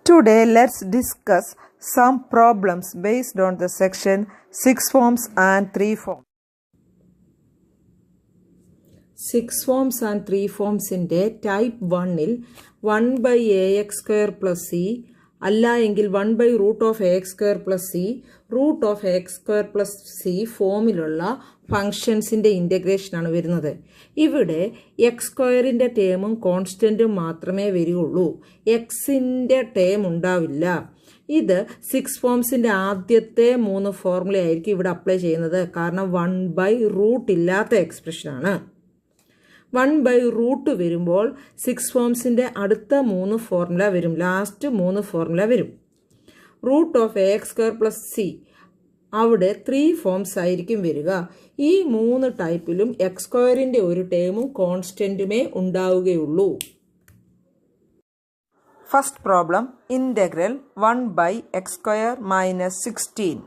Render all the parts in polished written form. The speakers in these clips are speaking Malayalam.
Today, let's discuss some problems based on the section 6 forms and 3 forms. 6 forms and 3 forms ന്റെ type 1-ൽ 1/ax² plus c അല്ല എങ്കിൽ 1/√ax² plus c √ax² plus c ഫോമിലുള്ള ഫങ്ഷൻസിൻ്റെ ഇൻ്റഗ്രേഷനാണ് വരുന്നത്. ഇവിടെ x²ൻ്റെ ടേമും കോൺസ്റ്റൻറ്റും മാത്രമേ വരികയുള്ളൂ. എക്സിൻ്റെ ടേം ഉണ്ടാവില്ല. ഇത് 6 ഫോംസിൻ്റെ ആദ്യത്തെ 3 ഫോർമുല ആയിരിക്കും ഇവിടെ അപ്ലൈ ചെയ്യുന്നത്. കാരണം 1/√ ഇല്ലാത്ത എക്സ്പ്രഷനാണ്. 1/√ വരുമ്പോൾ 6 ഫോംസിൻ്റെ അടുത്ത 3 ഫോർമുല വരും. ലാസ്റ്റ് 3 ഫോർമുല വരും. √ax² plus c അവിടെ 3 ഫോംസ് ആയിരിക്കും വരിക. ഈ 3 ടൈപ്പിലും x²ൻ്റെ ഒരു ടേമും കോൺസ്റ്റൻറ്റുമേ ഉണ്ടാവുകയുള്ളൂ. First problem integral 1/x² minus 16.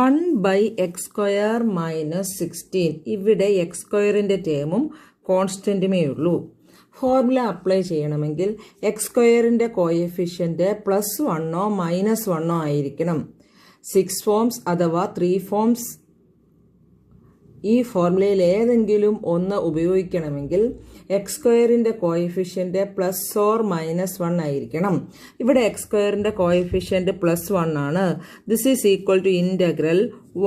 1/x² minus 16 ഇവിടെ x²ൻ്റെ ടേമും കോൺസ്റ്റൻറ്റുമേ ഉള്ളൂ. ഫോർമുല അപ്ലൈ ചെയ്യണമെങ്കിൽ x²ൻ്റെ കോഎഫിഷ്യൻ്റ് +1 -1 ആയിരിക്കണം. 6 ഫോംസ് അഥവാ 3 ഫോംസ് ഈ ഫോർമുലയിൽ ഏതെങ്കിലും ഒന്ന് ഉപയോഗിക്കണമെങ്കിൽ x²ൻ്റെ കോഎഫിഷ്യൻ്റ് +or-1 ആയിരിക്കണം. ഇവിടെ x²ൻ്റെ കോഎഫിഷ്യൻ്റ് +1 ആണ്. This is equal to integral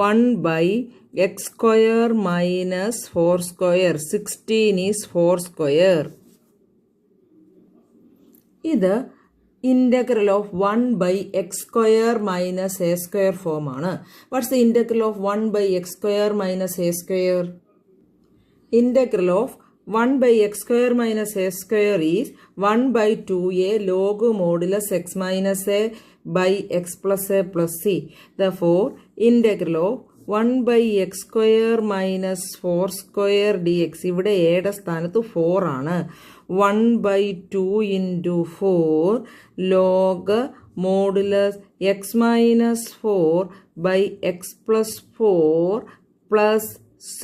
1/x² minus 4². 16 is 4². ഇത് integral of 1/x² minus a² ഫോമാണ്. What's the integral of 1/x² minus a²? Integral of 1/x² minus a² is 1/2a log modulus x minus a by x plus a plus c. Therefore, integral of 1/x² minus 4² dx ഇവിടെ എയുടെ സ്ഥാനത്ത് 4 ആണ്. 1/2 into 4 log modulus x minus 4 by x plus 4 plus c.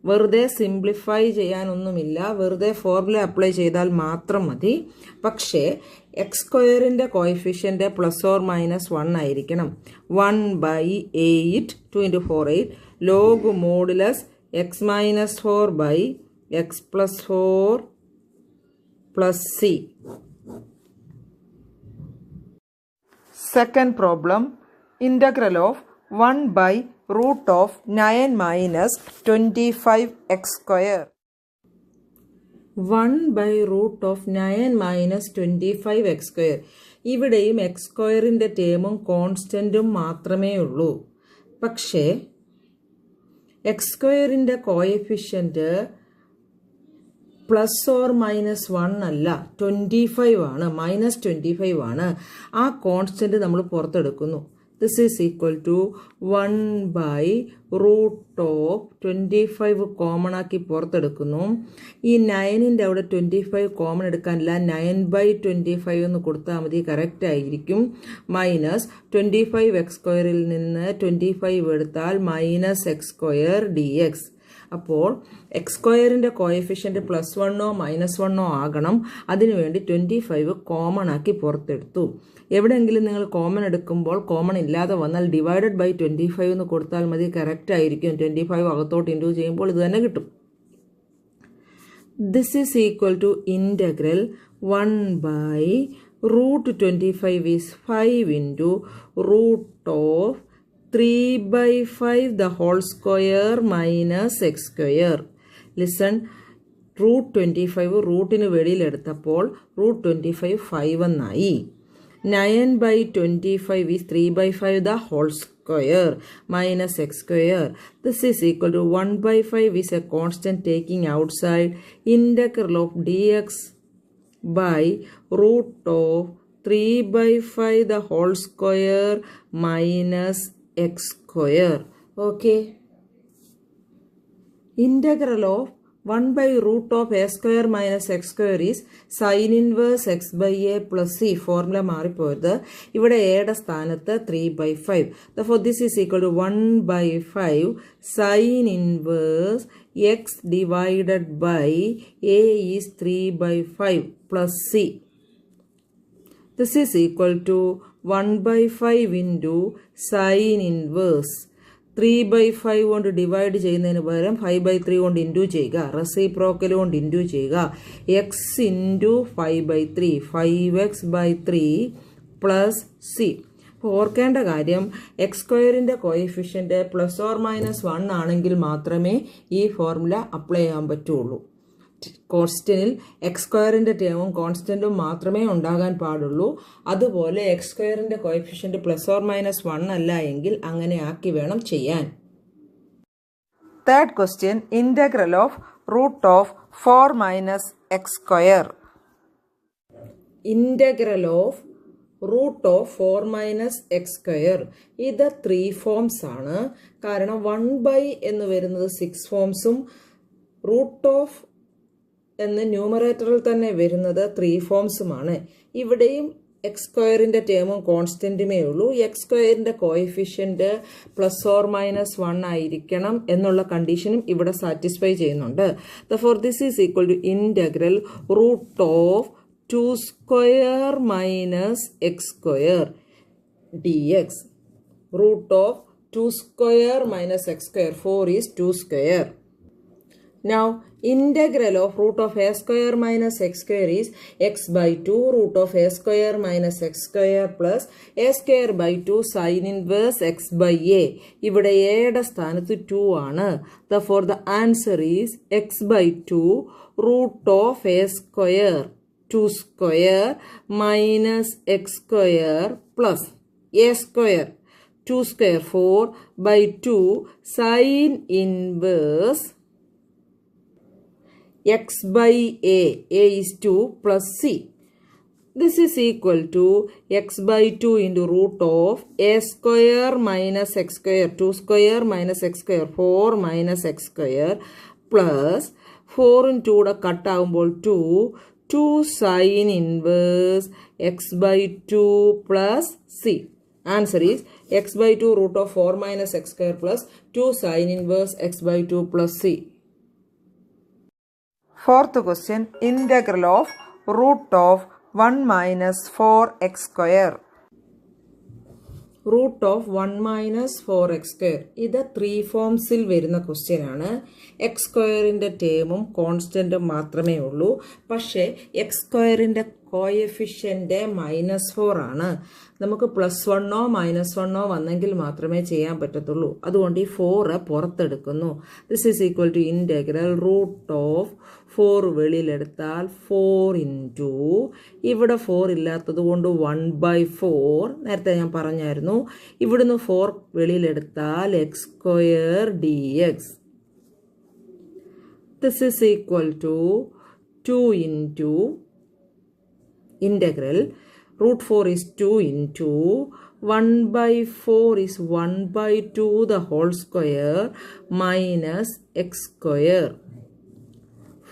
വെറുതെ സിംപ്ലിഫൈ ചെയ്യാനൊന്നുമില്ല, വെറുതെ ഫോർമുല അപ്ലൈ ചെയ്താൽ മാത്രം മതി. പക്ഷേ x²ൻ്റെ കോഎഫിഷ്യൻ്റ് +or-1 ആയിരിക്കണം. 1/8 2 into 4 8 log modulus x minus 4 by x plus 4 plus c. Second problem, integral of 1/√9 minus 25x². 1/√9 minus 25x². ഇവിടെയും x²ൻ്റെ ടേമും കോൺസ്റ്റൻറ്റും മാത്രമേ ഉള്ളൂ. പക്ഷേ x²ൻ്റെ കോഎഫിഷ്യൻ്റ് +or-1 അല്ല, 25 ആണ്, -25 ആണ്. ആ കോൺസ്റ്റൻറ്റ് നമ്മൾ പുറത്തെടുക്കുന്നു. This is equal to 1/√25 common ആക്കി പുറത്തെടുക്കുന്നു. ഈ 9ൻ്റെ അവിടെ 25 കോമൺ എടുക്കാനില്ല, 9/25 എന്ന് കൊടുത്താൽ മതി, കറക്റ്റ് ആയിരിക്കും. -25x²ൽ നിന്ന് 25 എടുത്താൽ -x² dx. അപ്പോൾ x²ൻ്റെ കോഎഫിഷ്യൻ്റ് +1 -1 ആകണം. അതിനുവേണ്ടി 25 കോമൺ ആക്കി പുറത്തെടുത്തു. എവിടെയെങ്കിലും നിങ്ങൾ കോമൺ എടുക്കുമ്പോൾ കോമൺ ഇല്ലാതെ വന്നാൽ /25 എന്ന് കൊടുത്താൽ മതി, കറക്റ്റ് ആയിരിക്കും. 25 അകത്തോട്ട് ഇൻറ്റു ചെയ്യുമ്പോൾ ഇത് തന്നെ കിട്ടും. This is equal to integral 1/√25 is 5 into √3/5 the whole square minus x². Listen, √25 റൂട്ടിന് വെളിയിലെടുത്തപ്പോൾ √25 5 എന്നായി. 9/25 is 3/5 the whole square minus x². This is equal to 1/5 is a constant taking outside. Integral of dx by √3/5 the whole square minus x². Okay. Integral of 1/√a² minus x² is sin inverse x by a plus c. Formula മാറിപ്പോയത്. ഇവിടെ എയുടെ സ്ഥാനത്ത് 3/5. Therefore, this is equal to 1/5 sin inverse x divided by a is 3/5 plus c. This is equal to 1 by 5 into sin inverse. 3 by 5 കൊണ്ട് ഡിവൈഡ് ചെയ്യുന്നതിന് പകരം 5 by 3 കൊണ്ട് ഇൻറ്റു ചെയ്യുക. റെസിപ്രോക്കൽ കൊണ്ട് ഇൻറ്റു ചെയ്യുക. X into 5 by 3 5x by 3 plus C. അപ്പോൾ ഓർക്കേണ്ട കാര്യം എക്സ് സ്ക്വയറിൻ്റെ കോയിഫിഷ്യൻ്റ് പ്ലസ് ഓർ മൈനസ് 1 ആണെങ്കിൽ മാത്രമേ ഈ ഫോർമുല അപ്ലൈ ചെയ്യാൻ പറ്റുള്ളൂ. കോൺസ്റ്റന്റിൽ എക്സ് സ്ക്വയറിൻ്റെ ടേമും കോൺസ്റ്റന്റും മാത്രമേ ഉണ്ടാകാൻ പാടുള്ളൂ. അതുപോലെ എക്സ് സ്ക്വയറിൻ്റെ കോയിഫിഷ്യൻ്റ് പ്ലസ് ഓർ മൈനസ് 1 അല്ല എങ്കിൽ അങ്ങനെ ആക്കി വേണം ചെയ്യാൻ. Third question, integral of root of 4 minus x square. Integral of root of 4 minus x square ഇത് 3 ഫോംസ് ആണ്. കാരണം 1 ബൈ എന്ന് വരുന്നത് 6 ഫോംസും റൂട്ട് ഓഫ് എന്ന് ന്യൂമറേറ്ററിൽ തന്നെ വരുന്നത് 3 ഫോംസുമാണ്. ഇവിടെയും എക്സ് സ്ക്വയറിൻ്റെ ടേമും കോൺസ്റ്റൻറ്റുമേ ഉള്ളൂ. എക്സ് സ്ക്വയറിൻ്റെ കോയിഫിഷ്യൻ്റ് പ്ലസ് ഓർ മൈനസ് 1 ആയിരിക്കണം എന്നുള്ള കണ്ടീഷനും ഇവിടെ സാറ്റിസ്ഫൈ ചെയ്യുന്നുണ്ട്. ദോർ this is equal to integral root of 2 square minus x square d x. Root of 2 square minus x square 4 is 2 square. Now, integral of root of a square minus x square is x by 2 root of a square minus x square plus a square by 2 sin inverse x by a. ഇവിടെ എയുടെ സ്ഥാനത്ത് 2 ആണ്. Therefore, the answer is x by 2 root of a square 2 square minus x square plus a square 2 square 4 by 2 sin inverse x by a is 2 plus c. This is equal to x by 2 into root of a square minus x square 2 square minus x square 4 minus x square plus 4 ഉം 2 കൂടെ കട്ടാകുമ്പോൾ 2 sin inverse x by 2 plus c. Answer is x by 2 root of 4 minus x square plus 2 sin inverse x by 2 plus c. Fourth question, integral of root of 1 minus 4x square. Root of 1 minus 4x square. ഇത് 3 ഫോംസിൽ വരുന്ന ക്വസ്റ്റ്യൻ ആണ്. എക്സ് സ്ക്വയറിൻ്റെ ടേമും കോൺസ്റ്റൻറ്റും മാത്രമേ ഉള്ളൂ. പക്ഷേ എക്സ് സ്ക്വയറിൻ്റെ കോയഫിഷ്യൻ്റ് -4 ആണ്. നമുക്ക് +1 -1 വന്നെങ്കിൽ മാത്രമേ ചെയ്യാൻ പറ്റത്തുള്ളൂ. അതുകൊണ്ട് ഈ 4 പുറത്തെടുക്കുന്നു. This is equal to integral root of 4 വെളിയിലെടുത്താൽ 4 ഇൻറ്റു ഇവിടെ 4 ഇല്ലാത്തത് കൊണ്ട് 1/4. നേരത്തെ ഞാൻ പറഞ്ഞായിരുന്നു. ഇവിടുന്ന് 4 വെളിയിലെടുത്താൽ x square dx. This is equal to 2 into integral root 4 is 2 into 1/4 is 1/2 the whole square minus x square.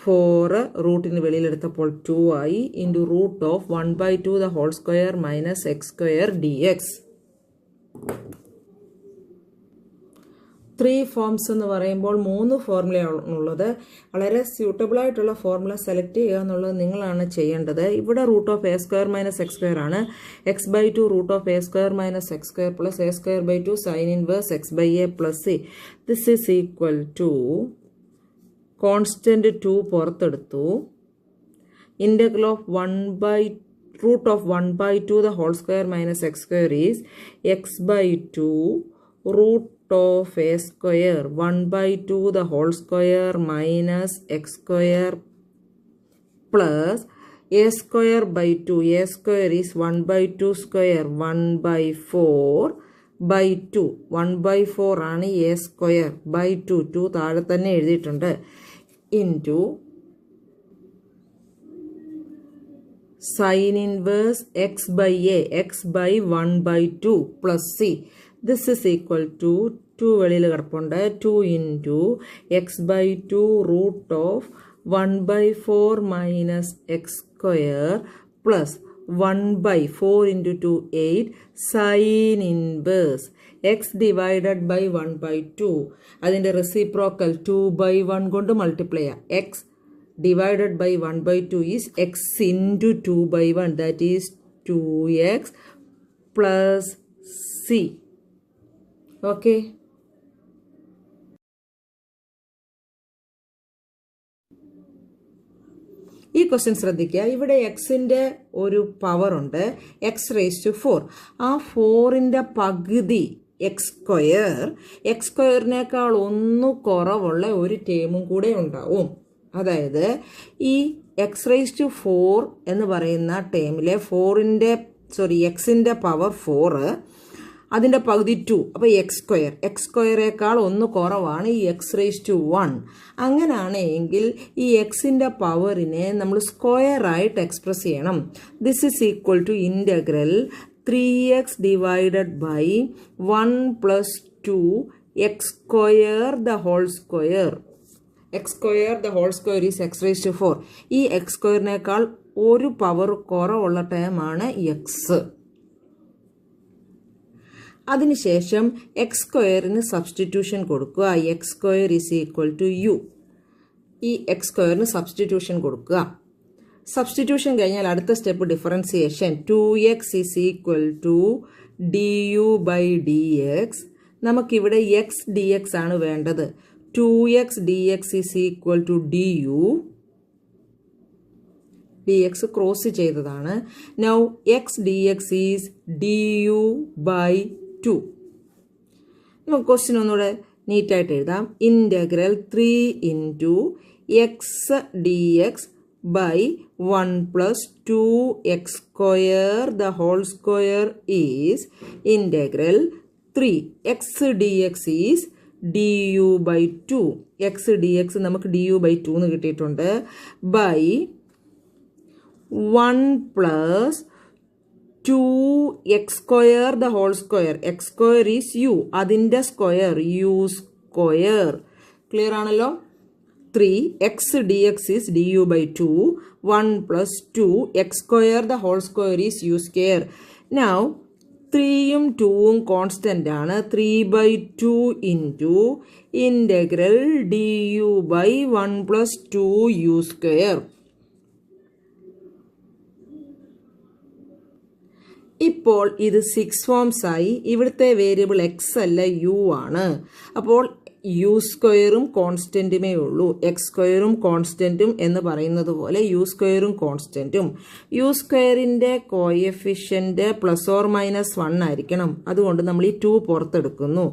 4 റൂട്ടിന് വെളിയിലെടുത്തപ്പോൾ 2 ആയി into root of 1/2 the whole square minus x square dx. 3 forms എന്ന് പറയുമ്പോൾ 3 ഫോർമുലയാണുള്ളത്. വളരെ സ്യൂട്ടബിൾ ആയിട്ടുള്ള ഫോർമുല സെലക്ട് ചെയ്യുക എന്നുള്ളത് നിങ്ങളാണ് ചെയ്യേണ്ടത്. ഇവിടെ root of a square minus x square ആണ്. X by 2 root of a square minus x square plus a square by 2 sine inverse x by a plus c. This is equal to constant 2 പുറത്തെടുത്തു. Integral of root of 1/2 the whole square minus x square is x by 2 root of a square 1/2 the whole square minus x square plus a square by 2. A square is 1/2 square 1/4 by 2. 1/4 ആണ് a square by 2 താഴെ തന്നെ എഴുതിയിട്ടുണ്ട്. Into sin inverse x by a x by 1/2 plus c. This is equal to 2 വെളിയിൽ കിടപ്പുണ്ട്. 2 into x by 2 root of 1/4 minus x square plus 1/4 into 2 8 sin inverse x divided by 1/2. അതിൻ്റെ റെസിപ്രോക്കൽ 2/1 കൊണ്ട് മൾട്ടിപ്ലൈ ചെയ്യാം. x divided by 1/2 is x into 2/1, that is 2x plus c. Okay. ഈ ക്വസ്റ്റ്യൻ ശ്രദ്ധിക്കുക. ഇവിടെ എക്സിൻ്റെ ഒരു പവർ ഉണ്ട്, എക്സ് റേസ് ടു 4. ആ 4ൻ്റെ പകുതി എക്സ് സ്ക്വയറിനേക്കാൾ ഒന്ന് കുറവുള്ള ഒരു ടേമും കൂടെ ഉണ്ടാവും. അതായത് ഈ എക്സ് റേസ് ടു 4 എന്ന് പറയുന്ന ടേമിലെ എക്സിൻ്റെ പവർ 4, അതിൻ്റെ പകുതി 2. അപ്പോൾ എക്സ് സ്ക്വയറേക്കാൾ ഒന്ന് കുറവാണ് ഈ എക്സ് റേസ് ടു 1. അങ്ങനെയാണെങ്കിൽ ഈ എക്സിൻ്റെ പവറിനെ നമ്മൾ സ്ക്വയറായിട്ട് എക്സ്പ്രസ് ചെയ്യണം. This is equal to integral 3x divided by 1 plus 2 x square the whole square. X square the whole square is x raise to 4. ഈ എക്സ് സ്ക്വയറിനേക്കാൾ ഒരു പവർ കുറവുള്ള ടേമാണ് എക്സ്. അതിനുശേഷം എക്സ് സ്ക്വയറിന് സബ്സ്റ്റിറ്റ്യൂഷൻ കൊടുക്കുക. X square is equal to u. ഈ എക്സ് സ്ക്വയറിന് സബ്സ്റ്റിറ്റ്യൂഷൻ കൊടുക്കുക. സബ്സ്റ്റിറ്റ്യൂഷൻ കഴിഞ്ഞാൽ അടുത്ത step differentiation. 2x is equal to d u by D X. നമുക്കിവിടെ എക്സ് ഡി എക്സ് ആണ് വേണ്ടത്. 2x dx is equal to d u. D x cross ചെയ്തതാണ്. Now x d x is d u by 2. നമുക്ക് ക്വസ്റ്റ്യൻ ഒന്നുകൂടെ നീറ്റായിട്ട് എഴുതാം. Integral 3 into x d x by 1 plus 2 x square the whole square is integral 3 x d x is d u by 2. X d x നമുക്ക് ഡി യു ബൈ 2 എന്ന് കിട്ടിയിട്ടുണ്ട്. By 1 plus 2 x square the whole square. X square is u, അതിൻ്റെ സ്ക്വയർ യു സ്ക്വയർ. ക്ലിയർ ആണല്ലോ. 3 x d x is d u by 2. 1 plus 2 x square the whole square is u square. Now 3യും 2വും കോൺസ്റ്റൻ്റ് ആണ്. 3/2 into integral d u by 1 plus 2 u square. ഇപ്പോൾ ഇത് 6 ഫോംസ് ആയി. ഇവിടുത്തെ വേരിയബിൾ എക്സ് അല്ല യു ആണ്. അപ്പോൾ യു സ്ക്വയറും കോൺസ്റ്റൻറ്റുമേ ഉള്ളൂ. എക്സ് സ്ക്വയറും കോൺസ്റ്റൻറ്റും എന്ന് പറയുന്നത് പോലെ യു സ്ക്വയറും കോൺസ്റ്റൻറ്റും. യു സ്ക്വയറിൻ്റെ കോഎഫിഷ്യൻ്റ് പ്ലസ് ഓർ മൈനസ് 1 ആയിരിക്കണം. അതുകൊണ്ട് നമ്മൾ ഈ 2 പുറത്തെടുക്കുന്നു.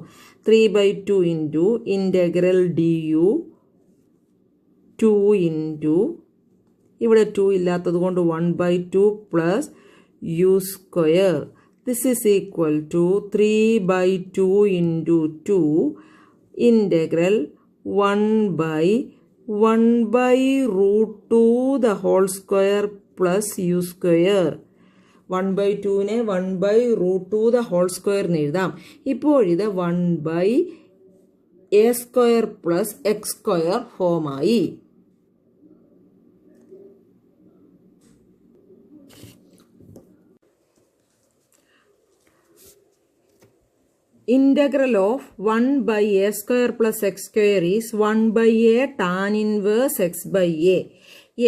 3/2 into integral d u 2 into ഇവിടെ 2 ഇല്ലാത്തത് കൊണ്ട് 1/2 plus u square. This is equal to 3/2 into 2 integral 1/√2 the whole square plus u square. 1/2നെ 1/√2 ദ ഹോൾ സ്ക്വയർ എന്ന് എഴുതാം. ഇപ്പോഴിത് 1/a square plus x square ഫോമായി. Integral of 1/a square plus x square is 1/a tan inverse x by a.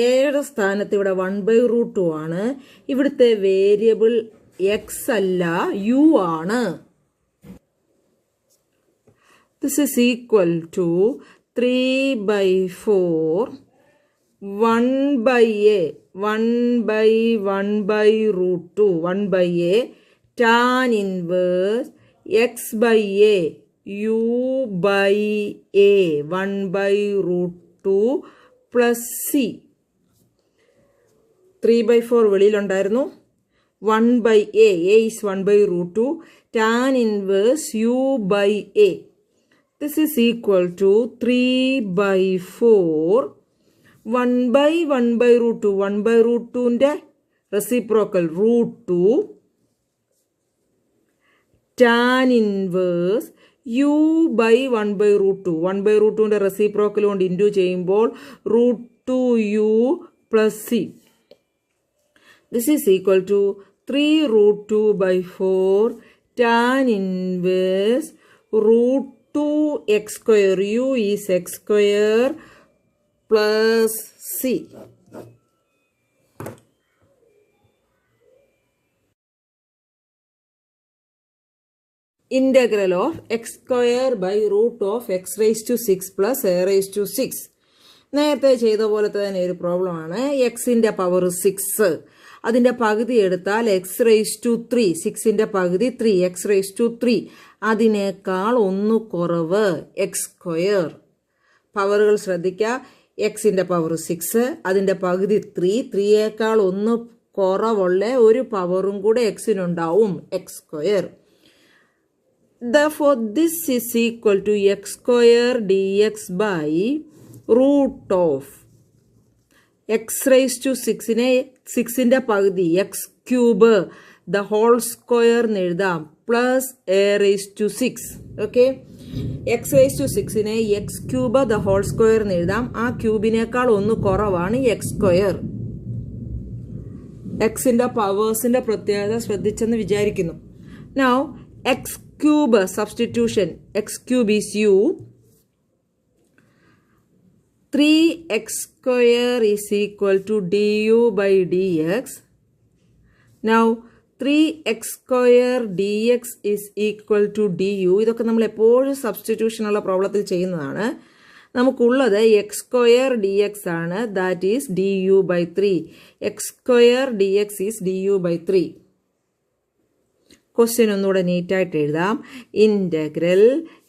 എയുടെ സ്ഥാനത്ത് ഇവിടെ 1/√2 ആണ്. ഇവിടുത്തെ വേരിയബിൾ എക്സ് അല്ല യു ആണ്. This is equal to 3/4 1/a 1/1/√2 1/a tan inverse x by a u by a 1/√2 plus c. 3/4 വെളിയിലുണ്ടായിരുന്നു. 1/a is 1/√2 tan inverse u by a. This is equal to 3/4 1/1/√2 1/√2ന്റെ reciprocal √2 tan inverse u by 1/√2 1/√2ന്റെ റെസിപ്രോക്കൽ കൊണ്ട് ഇൻറ്റു ചെയ്യുമ്പോൾ √2u plus c. This is equal to 3√2/4 tan inverse √2 x square. u is x square plus c. integral of x square by root of x raised to 6 plus a raised to 6. നേരത്തെ ചെയ്ത പോലത്തെ തന്നെ ഒരു പ്രോബ്ലമാണ്. എക്സിൻ്റെ പവർ 6, അതിൻ്റെ പകുതി എടുത്താൽ എക്സ് റേസ് ടു 3, 6ൻ്റെ പകുതി 3, എക്സ് റേസ് ടു 3, അതിനേക്കാൾ 1 കുറവ് എക്സ് സ്ക്വയർ. പവറുകൾ ശ്രദ്ധിക്കുക. എക്സിൻ്റെ പവർ 6, അതിൻ്റെ പകുതി 3, 3യേക്കാൾ 1 കുറവുള്ള ഒരു പവറും കൂടെ എക്സിനുണ്ടാവും, x square. Therefore, this is equal to x square dx by root of x raised to 6നെ 6ൻ്റെ പകുതി x cube the whole square എന്ന് എഴുതാം plus a raised to 6. Okay, x raised to 6നെ x cube the whole square എന്ന് എഴുതാം. ആ ക്യൂബിനേക്കാൾ 1 കുറവാണ് x സ്ക്വയർ. എക്സിൻ്റെ പവേഴ്സിൻ്റെ പ്രത്യേകത ശ്രദ്ധിച്ചെന്ന് വിചാരിക്കുന്നു. Now, x cube substitution, x cube is u, 3x square is equal to du by dx. Now 3x square dx is equal to du. ഇതൊക്കെ നമ്മൾ എപ്പോഴും സബ്സ്റ്റിറ്റ്യൂഷനുള്ള പ്രോബ്ലത്തിൽ ചെയ്യുന്നതാണ്. നമുക്കുള്ളത് എക്സ് സ്ക്വയർ ഡി എക്സ് ആണ്, that is d u by 3. X square d x is d u by 3. Question ഒന്നുകൂടെ നീറ്റായിട്ട് എഴുതാം. Integral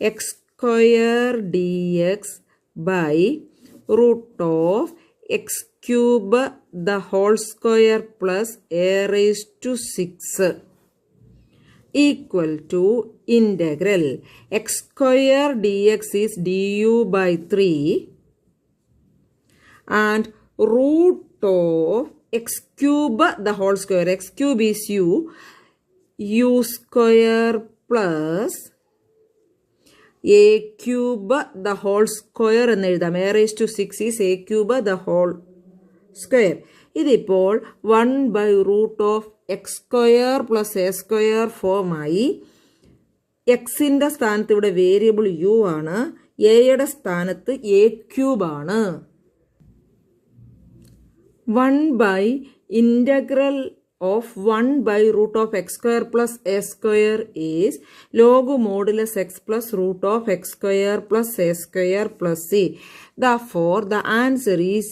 x square d x by root of x cube the whole square plus a raise to 6 equal to integral x square d x is d u by 3 and root of x cube the whole square, x cube is U, u square plus a cube the whole square എന്ന് എഴുതാം. a raised to 6 is a cube the whole square. ഇതിപ്പോൾ 1 by root of x square plus a square ഫോമായി. എക്സിൻ്റെ സ്ഥാനത്ത് ഇവിടെ വേരിയബിൾ u ആണ്, എയുടെ സ്ഥാനത്ത് a ക്യൂബ് ആണ്. 1 by integral of 1 by root of x square plus a square is log modulus x plus root of x square plus a square plus c. Therefore, the answer is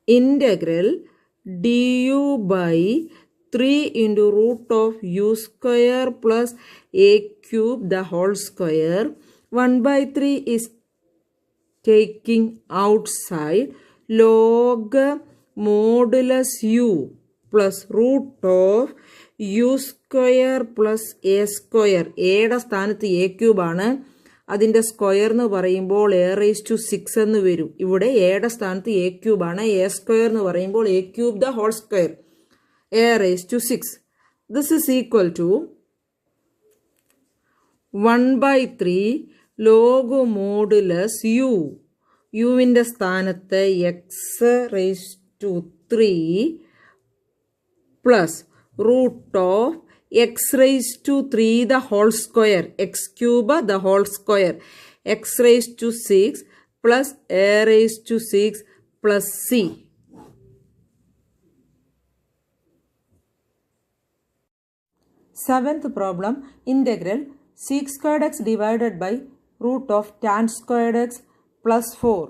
integral du by 3 into root of u square plus a cube the whole square. 1 by 3 is taking outside, log modulus u plus root of u square plus a square. എയുടെ സ്ഥാനത്ത് എ ക്യൂബാണ്, അതിൻ്റെ സ്ക്വയർ എന്ന് പറയുമ്പോൾ എ റേസ് ടു 6 എന്ന് വരും. ഇവിടെ എയുടെ സ്ഥാനത്ത് എ ക്യൂബാണ്, എ സ്ക്വയർ എന്ന് പറയുമ്പോൾ a cube the whole square, a raise to 6. This is equal to 1 by 3 log modulus u, യുവിൻ്റെ സ്ഥാനത്ത് x raise to 3 plus root of x raised to 3 the whole square, x cube the whole square, x raised to 6 plus a raised to 6 plus c. Seventh problem, integral sec squared x divided by root of tan squared x plus 4.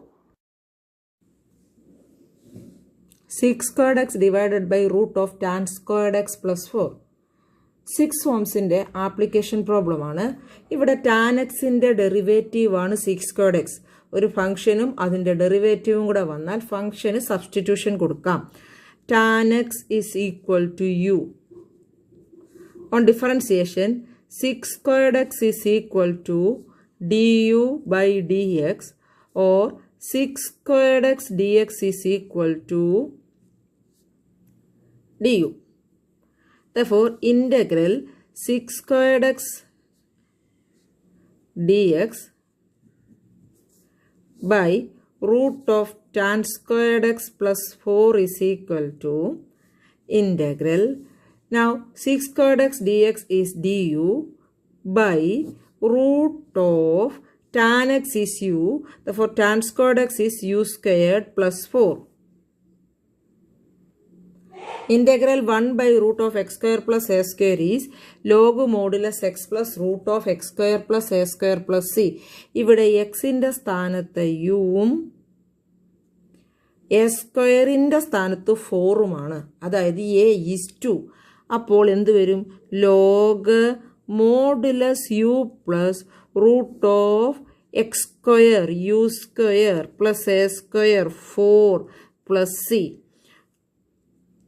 sec squared x divided by root of tan squared x plus 4. 6 ഫോംസിൻ്റെ application പ്രോബ്ലമാണ്. ഇവിടെ tan എക്സിൻ്റെ ഡെറിവേറ്റീവ് ആണ് sec squared x. ഒരു ഫംഗ്ഷനും അതിൻ്റെ ഡെറിവേറ്റീവും കൂടെ വന്നാൽ ഫംഗ്ഷന് സബ്സ്റ്റിറ്റ്യൂഷൻ കൊടുക്കാം. tan x is equal to u. On differentiation, sec squared x is equal to du by dx or sec squared x dx is equal to du. Therefore, integral sec squared x dx by root of tan squared x plus 4 is equal to integral. Now, sec squared x dx is du by root of tan x is u. Therefore, tan squared x is u squared plus 4. Integral 1 by root of x square plus a square is log modulus x plus root of x square plus a square plus c. ഇവിടെ എക്സിൻ്റെ സ്ഥാനത്ത് യുവും എ സ്ക്വയറിൻ്റെ സ്ഥാനത്ത് 4ഉമാണ്. അതായത് എ ഈസ് 2. അപ്പോൾ എന്ത് വരും? Log modulus u plus root of x square u square plus a square 4 plus c.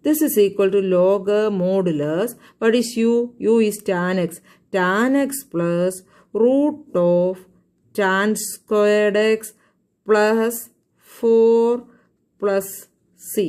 This is equal to log modulus. What is u? U is tan x. Tan x plus root of tan squared x plus 4 plus c.